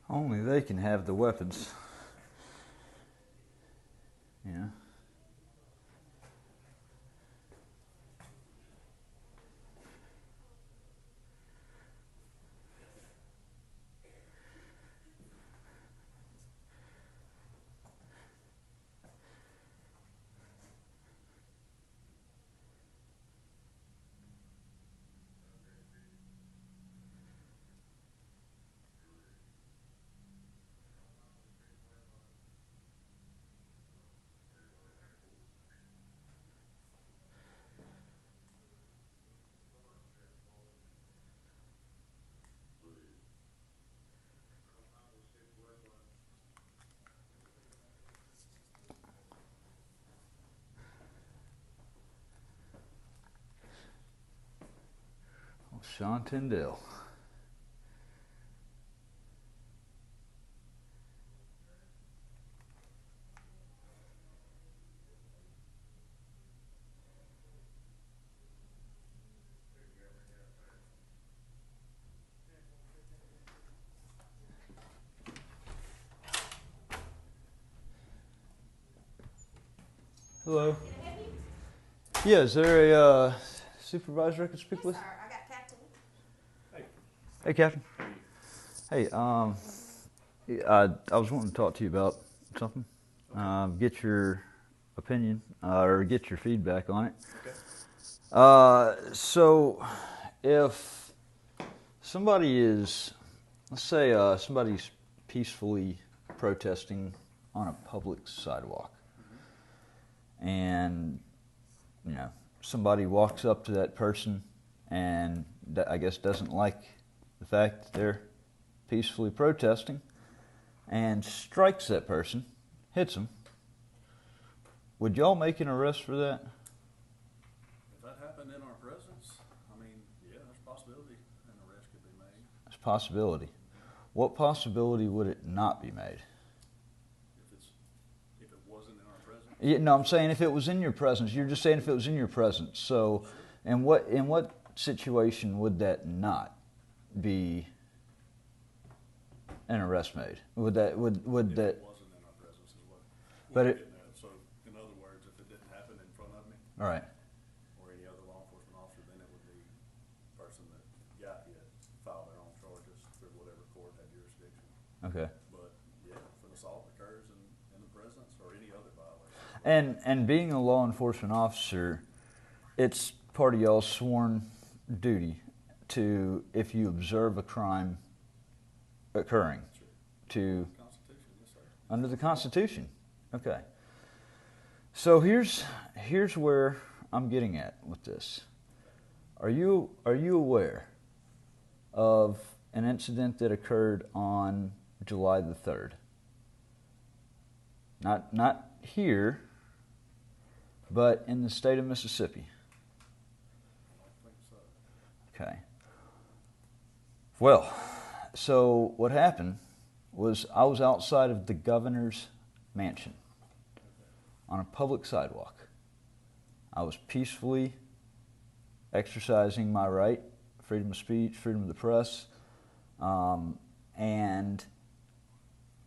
Only they can have the weapons. Yeah. Well, Sean Tyndale. Hello. Yeah, is there a supervisor I could speak with? Sir, I got Captain. Hey, Captain. Hey, I was wanting to talk to you about something. Get your opinion or get your feedback on it. Okay. So, if somebody is, let's say, somebody's peacefully protesting on a public sidewalk, and somebody walks up to that person and I guess doesn't like the fact that they're peacefully protesting and strikes that person, hits them, would y'all make an arrest for that? If that happened in our presence, I mean, yeah, there's a possibility an arrest could be made. There's a possibility. What possibility would it not be made? If it wasn't in our presence? Yeah, no, I'm saying if it was in your presence. You're just saying if it was in your presence. So, in what situation would that not be an arrest made? Would that? If it wasn't in our presence is what But we're it- getting at. So, in other words, if it didn't happen in front of me All right. or any other law enforcement officer, then it would be the person that got hit file their own charges through whatever court had jurisdiction. Okay. But yeah, if an assault occurs in the presence or any other violation. And being a law enforcement officer, it's part of y'all's sworn duty to, if you observe a crime occurring, to Constitution, yes, sir. under the Constitution. Okay. So here's where I'm getting at with this. Are you aware of an incident that occurred on July the 3rd? Not here, but in the state of Mississippi. I don't think so. Okay. Well, so what happened was I was outside of the governor's mansion on a public sidewalk. I was peacefully exercising my right, freedom of speech, freedom of the press, and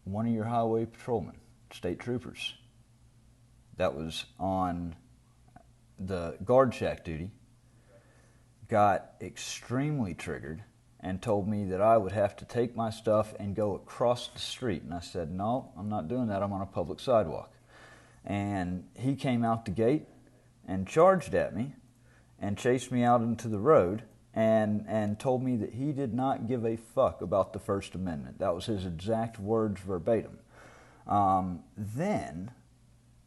one of your highway patrolmen, state troopers, that was on the guard shack duty, got extremely triggered and told me that I would have to take my stuff and go across the street. And I said, no, I'm not doing that. I'm on a public sidewalk. And he came out the gate and charged at me and chased me out into the road and told me that he did not give a fuck about the First Amendment. That was his exact words verbatim. Then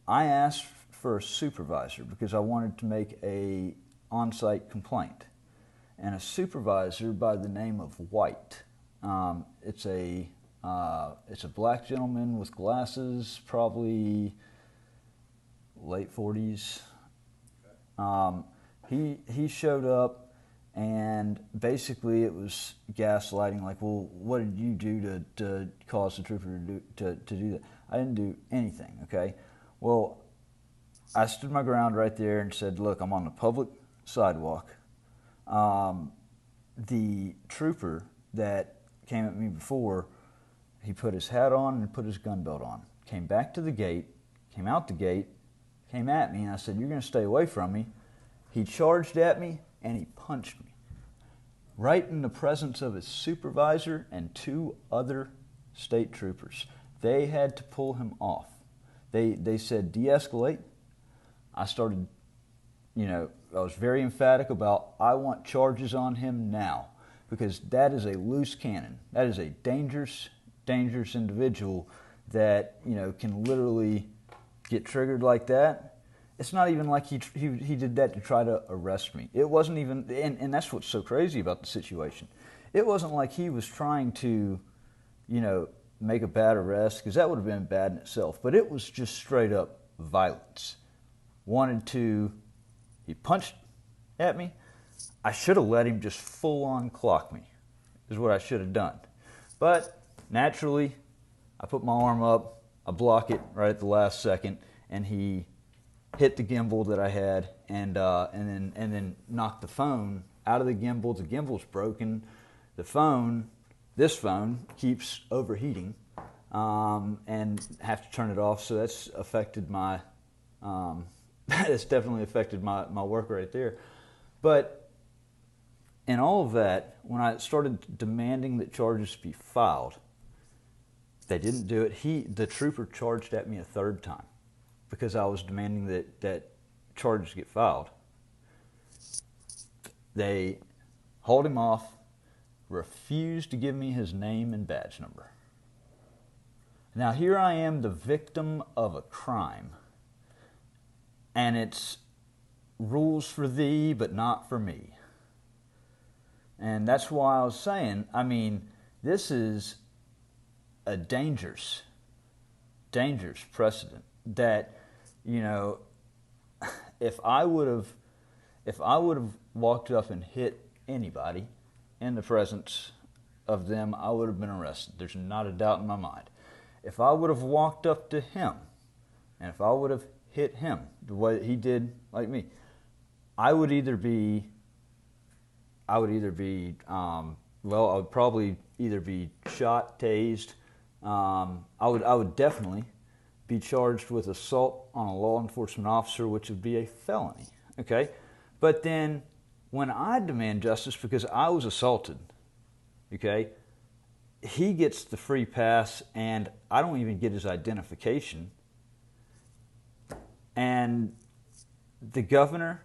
I asked for a supervisor because I wanted to make a on-site complaint. And a supervisor by the name of White. It's a black gentleman with glasses, probably late 40s. He showed up, and basically it was gaslighting. Like, well, what did you do to cause the trooper to do that? I didn't do anything. Okay. Well, I stood my ground right there and said, look, I'm on the public sidewalk. The trooper that came at me before, He put his hat on and put his gun belt on. Came back to the gate, came out the gate, came at me, and I said, "You're going to stay away from me." He charged at me, and he punched me. Right in the presence of his supervisor and 2 other state troopers. They had to pull him off. They said, "De-escalate." I started, I was very emphatic about, I want charges on him now, because that is a loose cannon. That is a dangerous, dangerous individual that, can literally get triggered like that. It's not even like he did that to try to arrest me. It wasn't even, and that's what's so crazy about the situation. It wasn't like he was trying to, make a bad arrest, because that would have been bad in itself. But it was just straight up violence. He punched at me. I should have let him just full on clock me, is what I should have done. But naturally, I put my arm up, I block it right at the last second, and he hit the gimbal that I had, and then knocked the phone out of the gimbal. The gimbal's broken. This phone keeps overheating, and have to turn it off. So that's affected my, that's definitely affected my work right there. But in all of that, when I started demanding that charges be filed, they didn't do it. The trooper charged at me a 3rd time because I was demanding that charges get filed. They hauled him off, refused to give me his name and badge number. Now here I am, the victim of a crime, and it's rules for thee but not for me. And that's why I was saying, this is a dangerous precedent that, if I would have walked up and hit anybody in the presence of them, I would have been arrested. There's not a doubt in my mind. If I would have walked up to him, and if I would have hit him the way that he did like me, I would probably either be shot, tased. I would definitely be charged with assault on a law enforcement officer, which would be a felony. Okay, but then when I demand justice because I was assaulted, okay, he gets the free pass, and I don't even get his identification. And the governor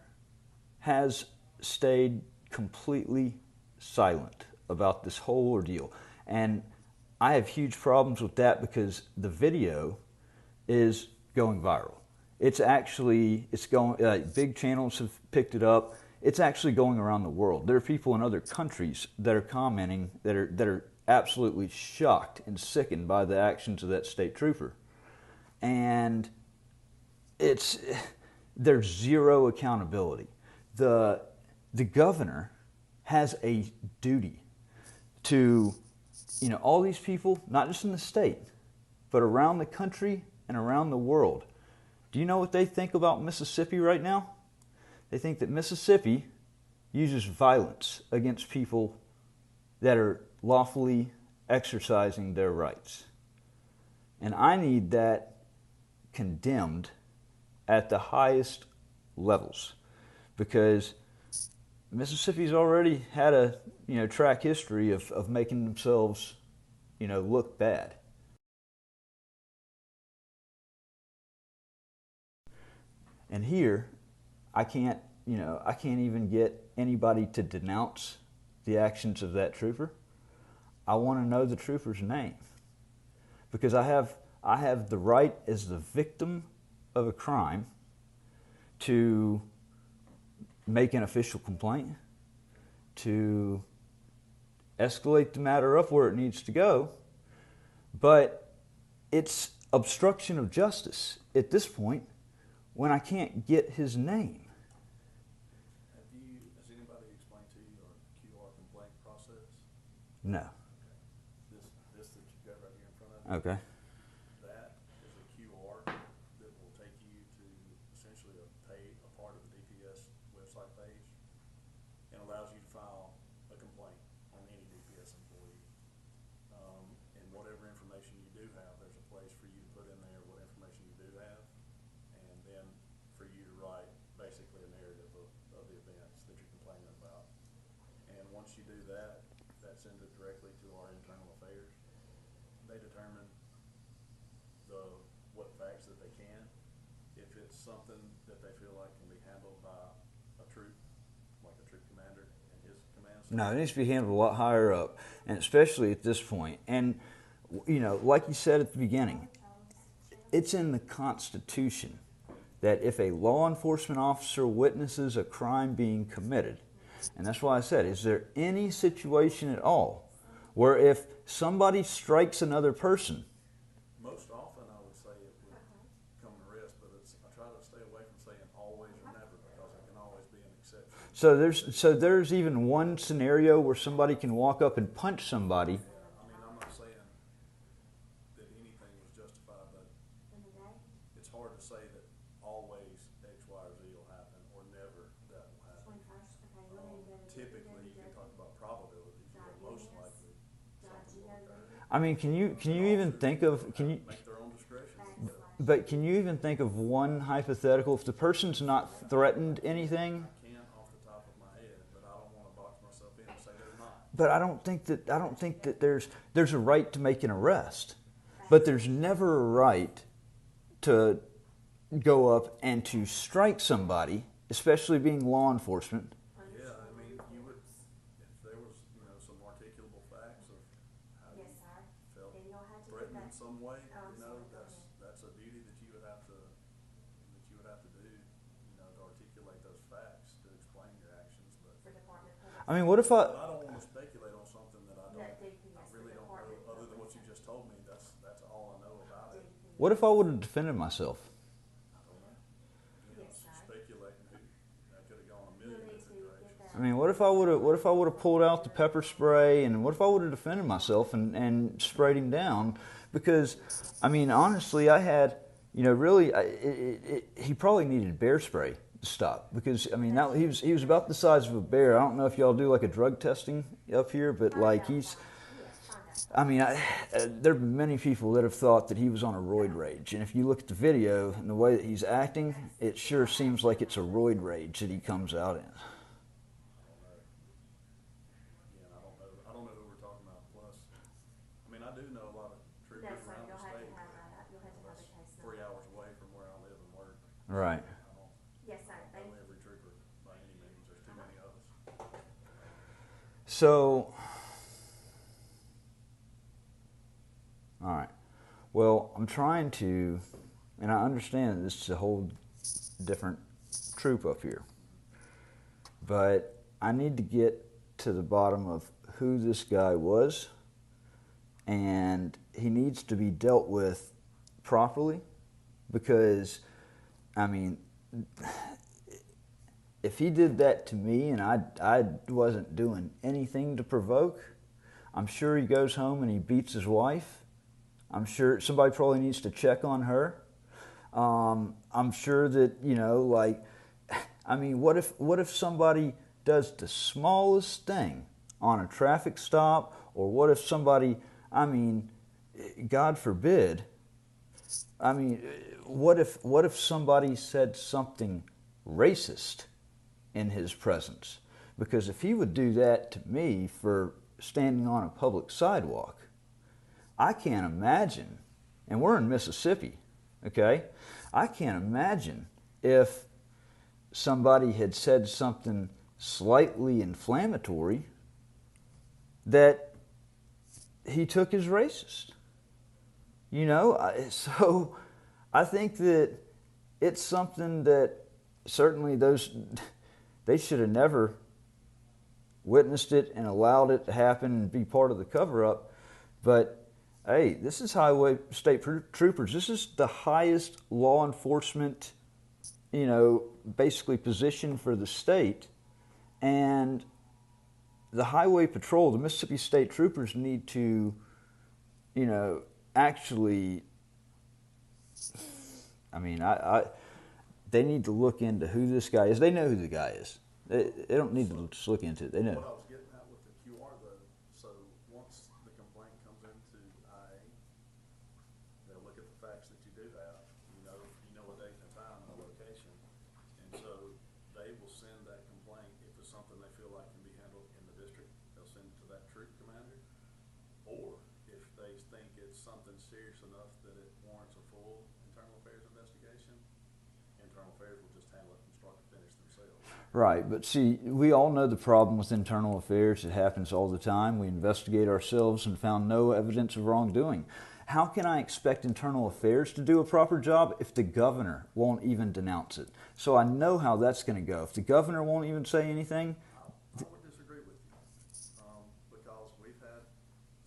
has stayed completely silent about this whole ordeal. And I have huge problems with that because the video is going viral. It's going, big channels have picked it up. It's actually going around the world. There are people in other countries that are commenting that are absolutely shocked and sickened by the actions of that state trooper. And there's zero accountability. The governor has a duty to, all these people, not just in the state, but around the country and around the world. Do you know what they think about Mississippi right now? They think that Mississippi uses violence against people that are lawfully exercising their rights. And I need that condemned at the highest levels, because Mississippi's already had a track history of making themselves look bad. And here, I can't even get anybody to denounce the actions of that trooper. I want to know the trooper's name, because I have the right as the victim of a crime to make an official complaint, to escalate the matter up where it needs to go, but it's obstruction of justice at this point when I can't get his name. Has anybody explained to you your QR complaint process? No. This that you've got right here in front of you? Okay. That is a QR that will take you to essentially a part of the DPS website page, and allows you to file a complaint on any DPS employee. And whatever information once you do that, that sends it directly to our internal affairs. They determine what facts that they can. If it's something that they feel like can be handled by a troop, like a troop commander and his command center. No, it needs to be handled a lot higher up, and especially at this point. And, you know, like you said at the beginning, it's in the Constitution that if a law enforcement officer witnesses a crime being committed, and that's why I said, is there any situation at all where if somebody strikes another person, Most often, I would say it would come an arrest, but I try to stay away from saying always or never, because it can always be an exception. so there's even one scenario where somebody can walk up and punch somebody. I mean, I'm not saying that anything was justified, but it's hard to say that always X, Y, or Z will happen, or never that will happen. Typically, you can talk about probabilities, but most likely something will occur. I mean, can you even think of Make their own discretion. but can you even think of one hypothetical if the person's not threatened anything? I can't off the top of my head, but I don't want to box myself in and say they're not. But I don't think that there's a right to make an arrest, but there's never a right to go up and to strike somebody, especially being law enforcement. Yeah, I mean, you would, if there was, some articulable facts of how you felt threatened in some way, that's a duty that you would have to do, to articulate those facts, to explain your actions, but. I mean, what if But I don't want to speculate on something that I really don't know, other than what you just told me, that's all I know about it. what if I would have defended myself? I don't know. Speculating that could have gone a million different directions. I mean, what if I would have pulled out the pepper spray, and what if I would have defended myself and sprayed him down? Because, I mean, honestly, I had, really, he probably needed bear spray to stop, because I mean, he was about the size of a bear. I don't know if y'all do like a drug testing up here, but like I mean, there have been many people that have thought that he was on a roid rage, and if you look at the video and the way that he's acting, it sure seems like it's a roid rage that he comes out in. I don't know who we're talking about. Plus, I mean, I do know a lot of troopers around the state. That's 3 hours away from where I live and work. Right. I don't know every trooper by any means. There's too many of us. So, all right. Well, I'm trying to, and I understand that this is a whole different troop up here, but I need to get to the bottom of who this guy was, and he needs to be dealt with properly, because, I mean, if he did that to me and I wasn't doing anything to provoke, I'm sure he goes home and he beats his wife. I'm sure somebody probably needs to check on her. I'm sure that, I mean, what if somebody does the smallest thing on a traffic stop, or what if somebody, I mean, God forbid, I mean, what if somebody said something racist in his presence? Because if he would do that to me for standing on a public sidewalk, I can't imagine, and we're in Mississippi, okay? I can't imagine if somebody had said something slightly inflammatory that he took as racist. So I think that it's something that certainly they should have never witnessed it and allowed it to happen and be part of the cover-up. But hey, this is Highway State Troopers. This is the highest law enforcement, basically position for the state. And the Highway Patrol, the Mississippi State Troopers, need to, actually, I mean, they need to look into who this guy is. They know who the guy is. They don't need to just look into it. They know. What I was getting at with the QR, though, so once the complaint comes into IA, they'll look at the facts that you do have. You know a date and a time and a location, and so they will send that complaint if it's something they feel like can be handled in the district. send it to that troop commander. Or if they think it's something serious enough that it warrants a full internal affairs investigation, internal affairs will just handle it from start to finish themselves. Right, but see, we all know the problem with internal affairs. It happens all the time. We investigate ourselves and found no evidence of wrongdoing. How can I expect internal affairs to do a proper job if the governor won't even denounce it? So I know how that's going to go. If the governor won't even say anything. I would disagree with you, because we've had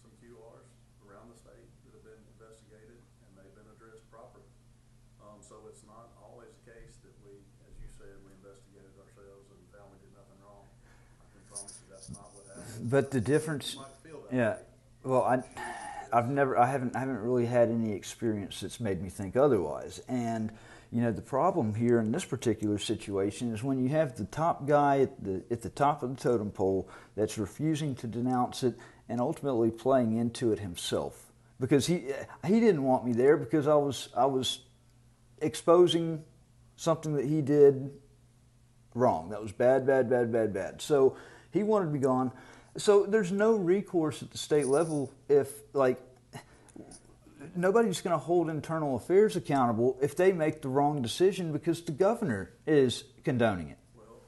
some QRs around the state that have been investigated and they've been addressed properly. So it's not always the case that we, as you said, we investigated ourselves and found we did nothing wrong. I can promise you that's not what happened. But the difference, You might feel that yeah. way. Well, I haven't really had any experience that's made me think otherwise. And you know, the problem here in this particular situation is when you have the top guy at the top of the totem pole that's refusing to denounce it and ultimately playing into it himself, because he didn't want me there because I was exposing something that he did wrong. That was bad. So he wanted to be gone. So there's no recourse at the state level if, like, nobody's going to hold internal affairs accountable if they make the wrong decision because the governor is condoning it. Well,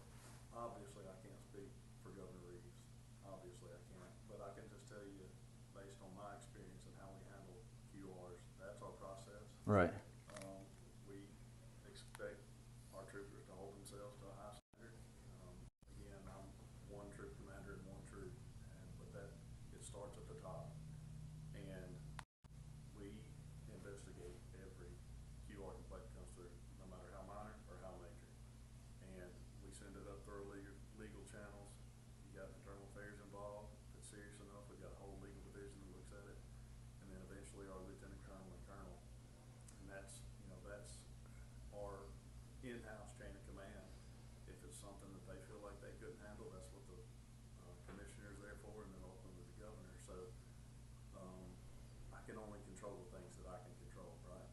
obviously I can't speak for Governor Reeves. Obviously I can't. But I can just tell you, based on my experience and how we handle QRs, that's our process. Right. We expect our troopers to hold themselves to a high standard. Again, I'm one troop commander in one troop, but it starts at the top. And we investigate every QR complaint that comes through, no matter how minor or how major. And we send it up through our legal channels. You got internal affairs involved. If it's serious enough, we've got a whole legal division that looks at it. And then eventually our lieutenant colonel and colonel. And that's our in-house chain of command. If it's something that they feel like they couldn't handle, that's what the commissioner is there for, and then ultimately the governor. So I can only control the things that I can control, right?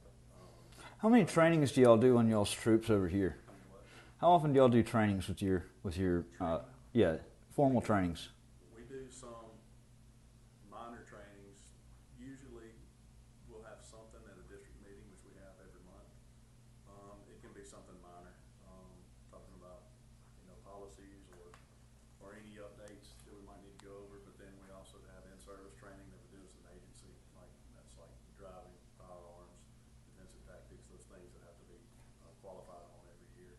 How many trainings do y'all do on y'all's troops over here? I mean, what? How often do y'all do trainings with your formal trainings? We do some minor trainings. Usually we'll have something at a district meeting, which we have every month. It can be something minor, talking about, policies or any updates that we might need to go over. But then we also have in-service training that we do as an agency, that's like driving, firearms, defensive tactics, those things that have to be qualified on every year.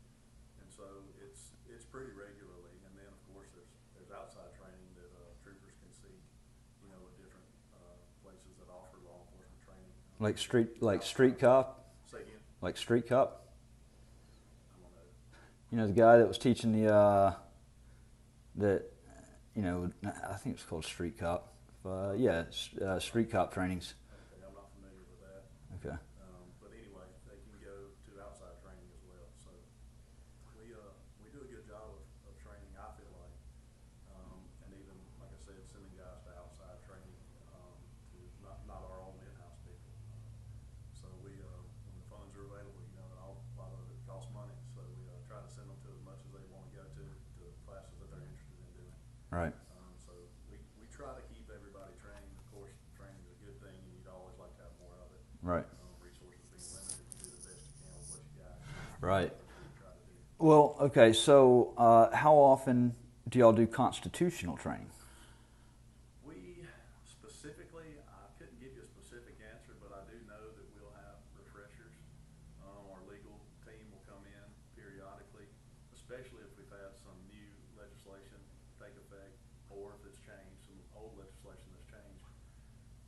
And so it's pretty regularly. And then of course there's outside training that troopers can seek, at different places that offer law enforcement training. Like street cop? Say again? Like street cop? I don't know. You know, the guy that was teaching I think it's called street cop. Street cop trainings. Okay, I'm not familiar with that. Okay. But anyway, they can go to outside training as well. So we do a good job of training, I feel like. And even, like I said, sending guys to outside training, to not our own in-house people. So we, when the funds are available, and a lot of it costs money. So we try to send them to as much as they want to go to classes that they're interested in doing. Right. So we try to keep everybody trained. Of course, training is a good thing, and you'd always like to have more of it. Right. Resources being limited, you do the best you can with what you got. Right. That's what we try to do. Well, okay, so how often do y'all do constitutional training? We specifically, I couldn't give you a specific answer, but I do know that we'll have refreshers. Our legal team will come in periodically, especially if we've had some new legislation take effect, or if it's changed, some old legislation that's changed.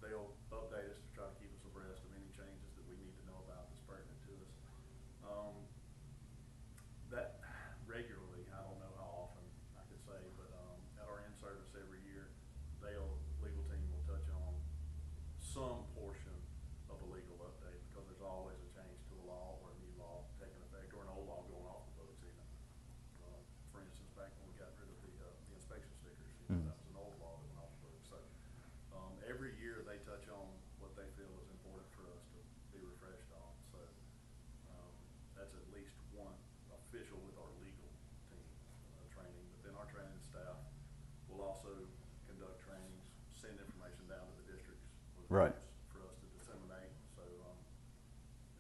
They'll update us to try to keep us abreast of any changes that we need to know about that's pertinent to us. That regularly, I don't know how often I could say, but at our in-service every year, legal team will touch on some portion of a legal update, because there's always a change to a law or a new law taking effect, or an old law going off the books even. For instance, back when we got rid of the inspection stickers, that was an old law that went off the books. So Right. for us to disseminate.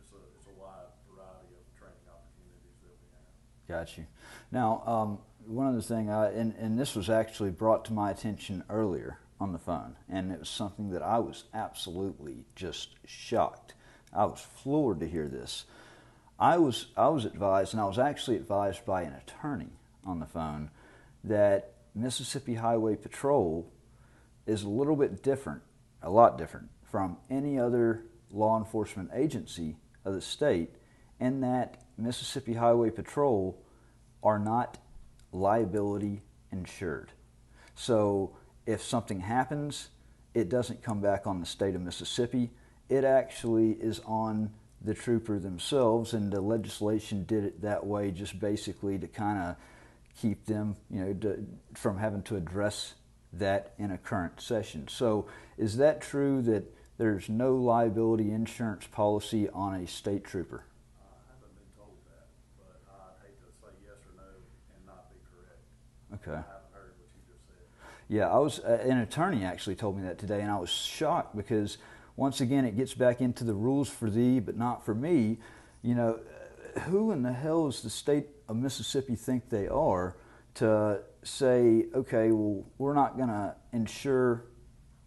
So it's a wide variety of training opportunities that we have. Got you. Now, one other thing, and this was actually brought to my attention earlier on the phone, and it was something that I was absolutely just shocked. I was floored to hear this. I was advised, and I was actually advised by an attorney on the phone, that Mississippi Highway Patrol is a little bit different, a lot different, from any other law enforcement agency of the state, in that Mississippi Highway Patrol are not liability insured. So if something happens, it doesn't come back on the state of Mississippi. It actually is on the trooper themselves, and the legislation did it that way just basically to kind of keep them, from having to address that in a current session. So is that true that there's no liability insurance policy on a state trooper? I haven't been told that, but I'd hate to say yes or no and not be correct. Okay. I haven't heard what you just said. Yeah, an attorney actually told me that today, and I was shocked because, once again, it gets back into the rules for thee but not for me. Who in the hell does the state of Mississippi think they are to say, okay, well, we're not going to insure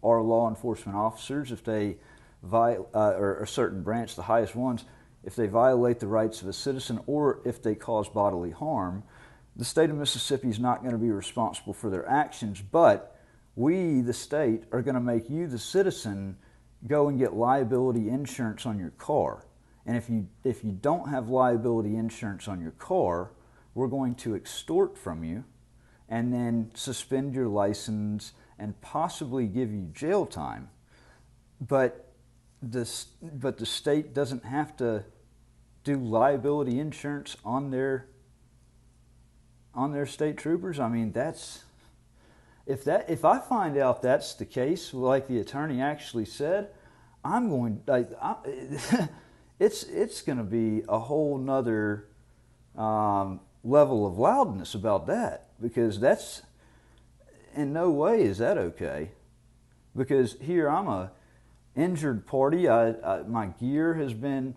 our law enforcement officers if they or a certain branch, the highest ones, if they violate the rights of a citizen or if they cause bodily harm. The state of Mississippi is not going to be responsible for their actions, but we, the state, are going to make you, the citizen, go and get liability insurance on your car. And if you don't have liability insurance on your car, we're going to extort from you and then suspend your license and possibly give you jail time. But the state doesn't have to do liability insurance on their state troopers. I mean, if I find out that's the case, like the attorney actually said, I'm going it's going to be a whole nother level of loudness about that, because that's, in no way is that okay. Because here I'm a injured party. My gear has been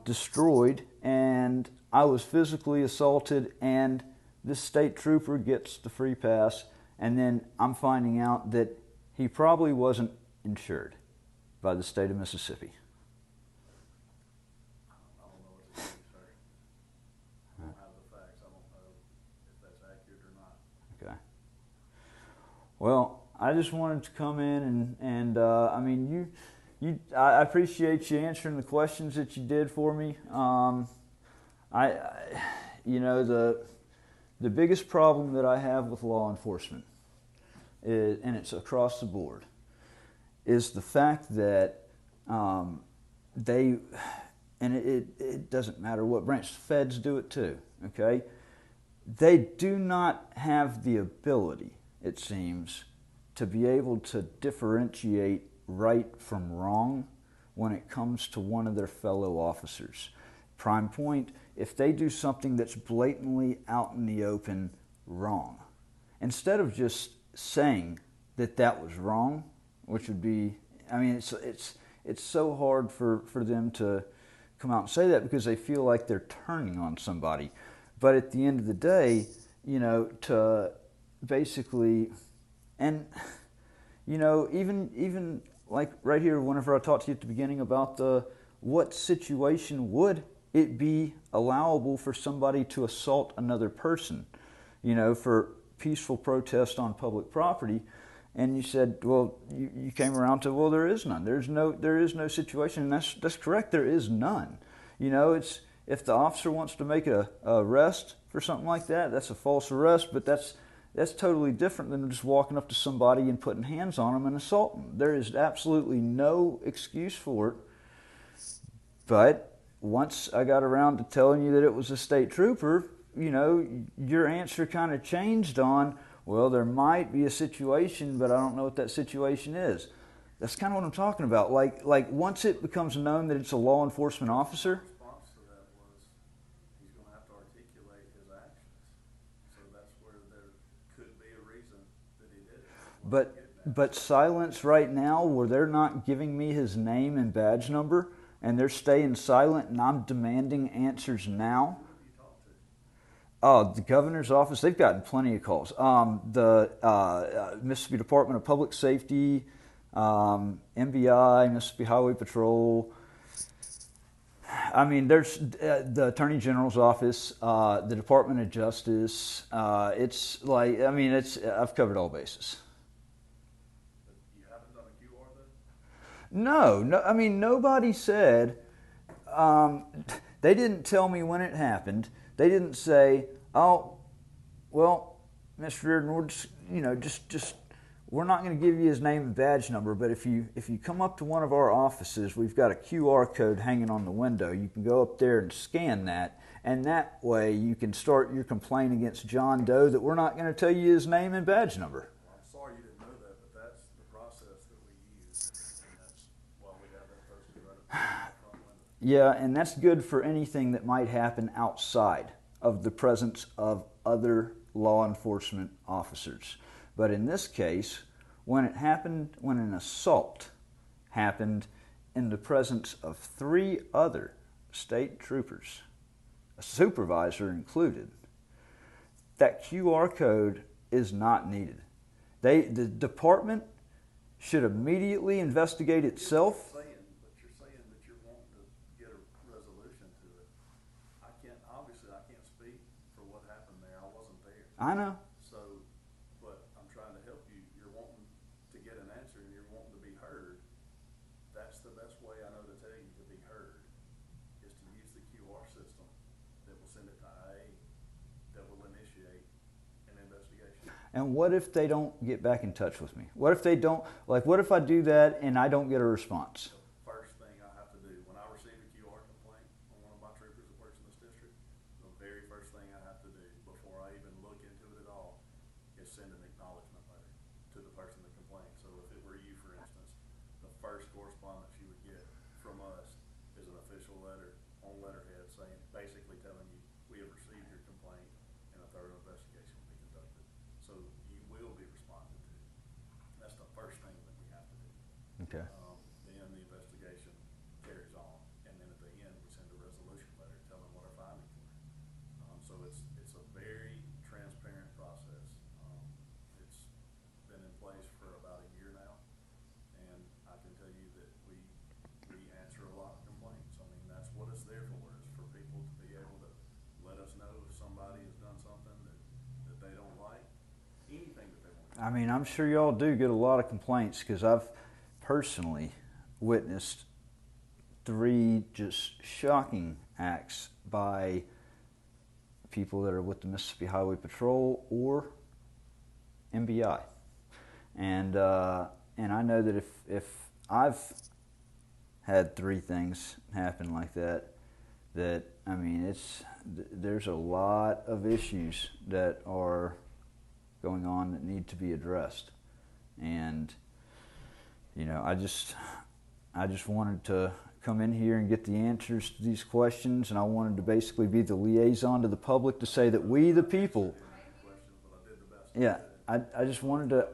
destroyed, and I was physically assaulted, and this state trooper gets the free pass, and then I'm finding out that he probably wasn't insured by the state of Mississippi. I don't know what to say, sir. I don't have the facts. I don't know if that's accurate or not. Okay. Well, I just wanted to come in and I mean, I appreciate you answering the questions that you did for me. The biggest problem that I have with law enforcement is, and it's across the board, is the fact that it doesn't matter what branch, feds do it too, okay? They do not have the ability, it seems, to be able to differentiate right from wrong when it comes to one of their fellow officers. Prime point, if they do something that's blatantly out in the open wrong, instead of just saying that was wrong, which would be, I mean, it's so hard for them to come out and say that because they feel like they're turning on somebody. But at the end of the day, to basically, and even like right here, whenever I talked to you at the beginning about what situation would it be allowable for somebody to assault another person, for peaceful protest on public property, and you said, well, you came around to, well, there is none. There is no situation, and that's correct. There is none. It's, if the officer wants to make a arrest for something like that, that's a false arrest, but that's totally different than just walking up to somebody and putting hands on them and assaulting them. There is absolutely no excuse for it. But once I got around to telling you that it was a state trooper, your answer kind of changed on, well, there might be a situation, but I don't know what that situation is. That's kind of what I'm talking about. Like once it becomes known that it's a law enforcement officer. The response to that was he's going to have to articulate his actions. So that's where there could be a reason that he did it. But But silence right now, where they're not giving me his name and badge number, and they're staying silent, and I'm demanding answers now. The governor's office, they've gotten plenty of calls. The Mississippi Department of Public Safety, MBI, Mississippi Highway Patrol. I mean, there's the Attorney General's office, the Department of Justice. It's like, I mean, I've covered all bases. You haven't done a QR then? No, I mean, nobody said, they didn't tell me when it happened. They didn't say, oh, well, Mr. Reardon, we're just we're not going to give you his name and badge number, but if you come up to one of our offices, we've got a QR code hanging on the window. You can go up there and scan that, and that way you can start your complaint against John Doe that we're not going to tell you his name and badge number. Well, I'm sorry you didn't know that, but that's the process that we use, and that's why we have that posted right up there in the front window. Yeah, and that's good for anything that might happen outside of the presence of other law enforcement officers. But in this case, when an assault happened in the presence of 3 other state troopers, a supervisor included, that QR code is not needed. The department should immediately investigate itself. But you're saying that you're wanting to get a resolution to it. Obviously I can't speak for what happened there. I wasn't there. I know. So, but I'm trying to help you. You're wanting to get an answer and you're wanting to be heard. That's the best way I know to tell you to be heard, is to use the QR system that will send it to IA, that will initiate an investigation. And what if they don't get back in touch with me? What if they don't, like, what if I do that and I don't get a response? The first thing I have to do, when I receive a QR complaint on one of my troopers that works in this district, the very first thing I have to do before I even look into it at all is send an acknowledgement letter to the person that complained. So if it were you, for instance, the first correspondence you would get from us is an official letter on letterhead saying, basically telling you, we have received your complaint and a thorough investigation will be conducted. So you will be responded to. That's the first thing that we have to do. Okay. Then the investigation carries on, and then at the end we send a resolution letter telling what our findings were. So it's a very transparent process. It's been in place for about a year now, and I can tell you that we answer a lot of complaints. I mean, that's what it's there for, is for people to be able to let us know if somebody has done something that they don't like, anything that they want to do. I mean, I'm sure y'all do get a lot of complaints, because I've personally witnessed 3 just shocking acts by people that are with the Mississippi Highway Patrol or MBI. And I know that if I've had 3 things happen like that, I mean, there's a lot of issues that are going on that need to be addressed. And you know, I just wanted to come in here and get the answers to these questions, and I wanted to basically be the liaison to the public to say that we, the people, yeah, I just wanted to,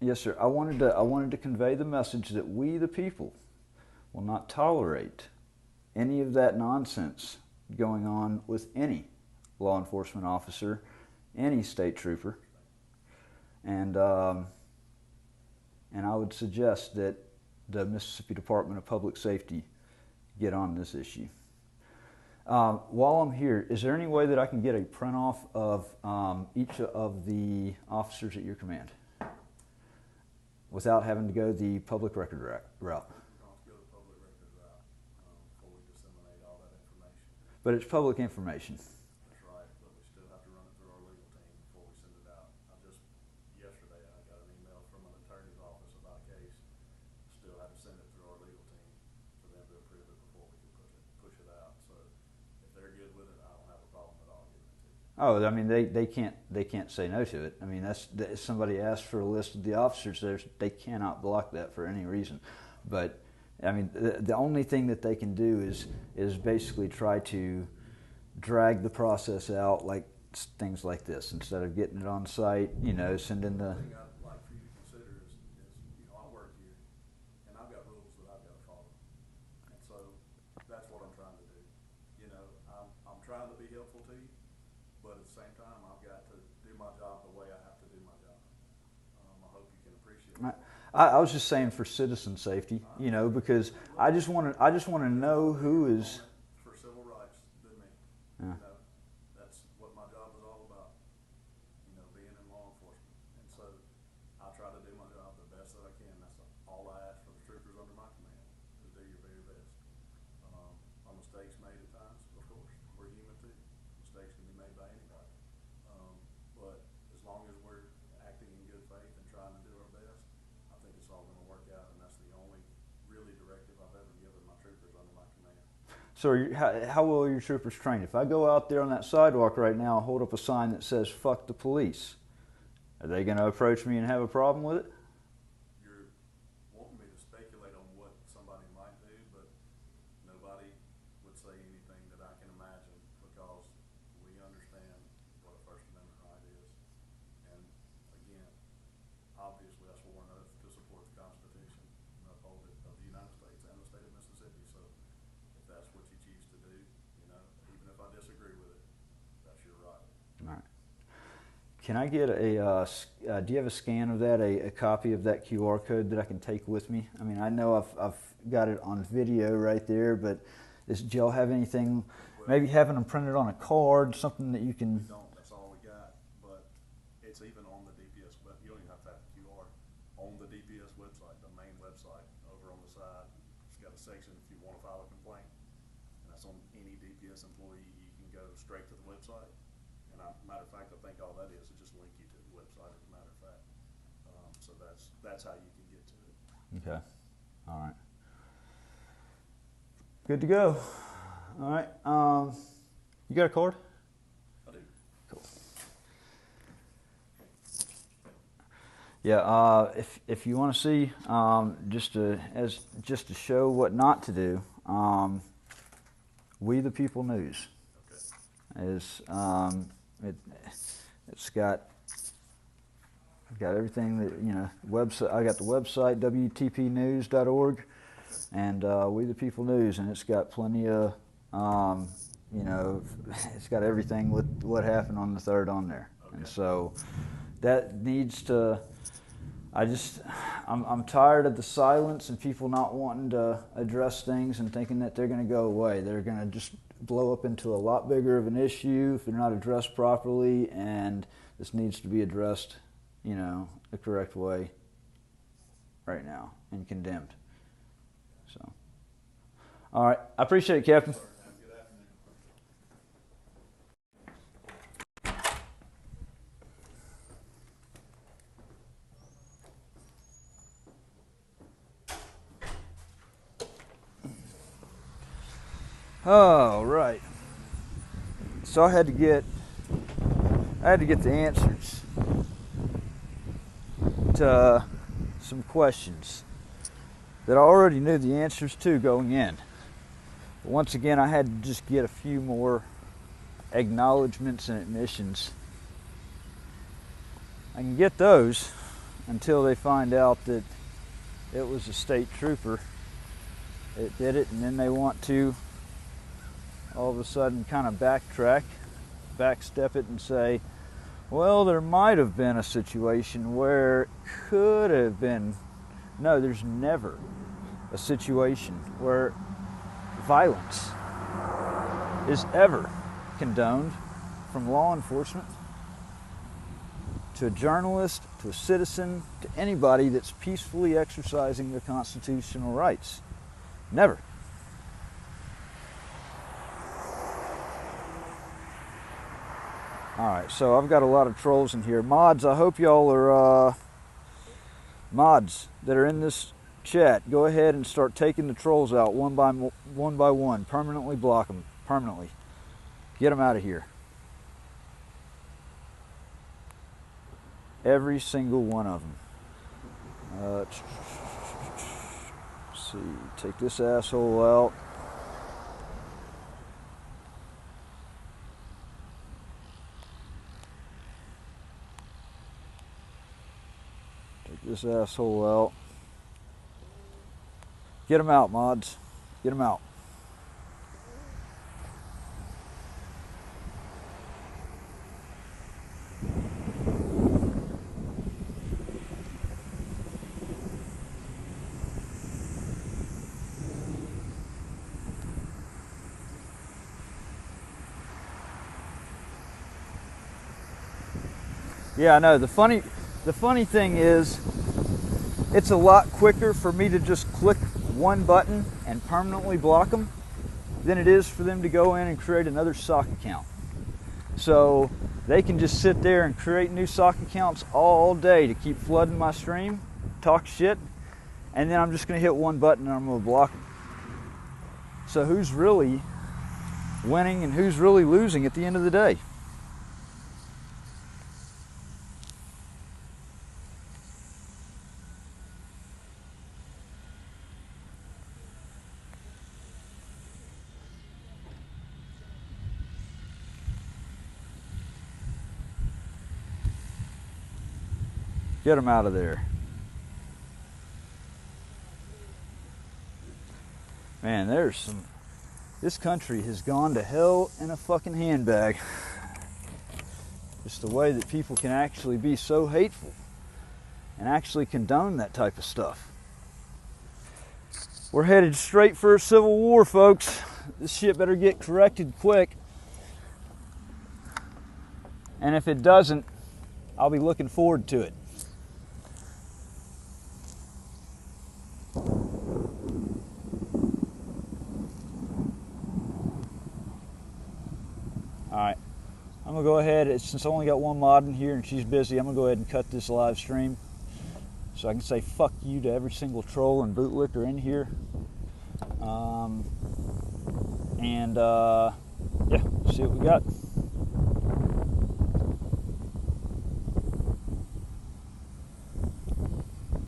yes, sir, I wanted to convey the message that we, the people, will not tolerate any of that nonsense going on with any law enforcement officer, any state trooper, and I would suggest that the Mississippi Department of Public Safety get on this issue. While I'm here, is there any way that I can get a print-off of each of the officers at your command without having to go the public record route? You don't have to go the public record route before we disseminate all that information. But it's public information. That's right, but we still have to run it through our legal team before we send it out. Yesterday I got an email from an attorney's office about a case. Still have to send it through our legal team for them to approve it before we can push it out. So if they're good with it, I don't have a problem at all giving it to you. Oh, I mean, they can't say no to it. I mean, if somebody asks for a list of the officers, they cannot block that for any reason. But I mean, the only thing that they can do is basically try to drag the process out, like things like this instead of getting it on site, you know, sending the. The thing I'd like for you to consider is, you know, I work here, and I've got rules that I've got to follow. And so, that's what I'm trying to do. You know, I'm trying to be helpful to you, but at the same time, I've got to do my job the way I have to do my job. I hope you can appreciate that. I was just saying for citizen safety, you know, because I just want to know who is. For civil rights than me. Yeah. You know, that's what my job is all about. You know, being in law enforcement. And so I try to do my job the best that I can. That's all I ask for the troopers under my command, to do your very best. Are mistakes made at times? Of course. We're human too. Mistakes can be made by anybody. But as long as we're acting in good faith and trying to do our best, I think it's all gonna work out, and that's the only really directive I've ever given my troopers under my command. So how well are your troopers trained? If I go out there on that sidewalk right now, hold up a sign that says "fuck the police," are they going to approach me and have a problem with it? You're wanting me to speculate on what somebody might do, but nobody would say anything that I can imagine, because we understand what a First Amendment right is. And again, obviously I swore an oath to support the Constitution and uphold it of the United States and the state of Mississippi. So if that's what you choose to do, you know, even if I disagree with it, that's your right. All right. Can I get a, do you have a scan of that, a copy of that QR code that I can take with me? I mean, I know I've got it on video right there, but do y'all have anything, maybe having them printed on a card, something that you can... We don't, that's all we got, but it's even on the DPS, but you don't even have to have the QR. On the DPS website, the main website, over on the side, it's got a section if you want to file a complaint, and that's on any DPS employee. You can go straight to the website, and matter of fact, I think all that is just link you to the website, as a matter of fact. So that's how you can get to it. Okay. All right. Good to go. All right. You got a card? I do. Cool. Yeah. If you want to see, just to show what not to do, We the People News is it's got everything that, you know, website. I got the website wtpnews.org and We the People News, and it's got plenty of you know, it's got everything with what happened on the 3rd on there. Okay. And so that needs to. I'm tired of the silence and people not wanting to address things and thinking that they're going to go away. They're going to just blow up into a lot bigger of an issue if they're not addressed properly, and this needs to be addressed, you know, the correct way right now and condemned. So, all right. I appreciate it, Captain. All right. So I had to get the answers to some questions that I already knew the answers to going in. But once again, I had to just get a few more acknowledgments and admissions. I can get those until they find out that it was a state trooper that did it, and then they want to all of a sudden kind of backstep it and say, well, there might have been a situation where it could have been. No, there's never a situation where violence is ever condoned, from law enforcement to a journalist, to a citizen, to anybody that's peacefully exercising their constitutional rights. Never. Alright, so I've got a lot of trolls in here. Mods, I hope y'all are, mods that are in this chat, go ahead and start taking the trolls out one by one. Permanently block them. Permanently. Get them out of here. Every single one of them. Let's see, take this asshole out. this asshole out. Get him out, mods. Get him out. Yeah, I know. The funny thing is, it's a lot quicker for me to just click one button and permanently block them than it is for them to go in and create another sock account. So they can just sit there and create new sock accounts all day to keep flooding my stream, talk shit, and then I'm just going to hit one button and I'm going to block them. So who's really winning and who's really losing at the end of the day? Get them out of there. Man, there's some... This country has gone to hell in a fucking handbag. Just the way that people can actually be so hateful and actually condone that type of stuff. We're headed straight for a civil war, folks. This shit better get corrected quick. And if it doesn't, I'll be looking forward to it. Alright, I'm going to go ahead, since I only got one mod in here and she's busy, I'm going to go ahead and cut this live stream so I can say fuck you to every single troll and bootlicker in here. Yeah, see what we got.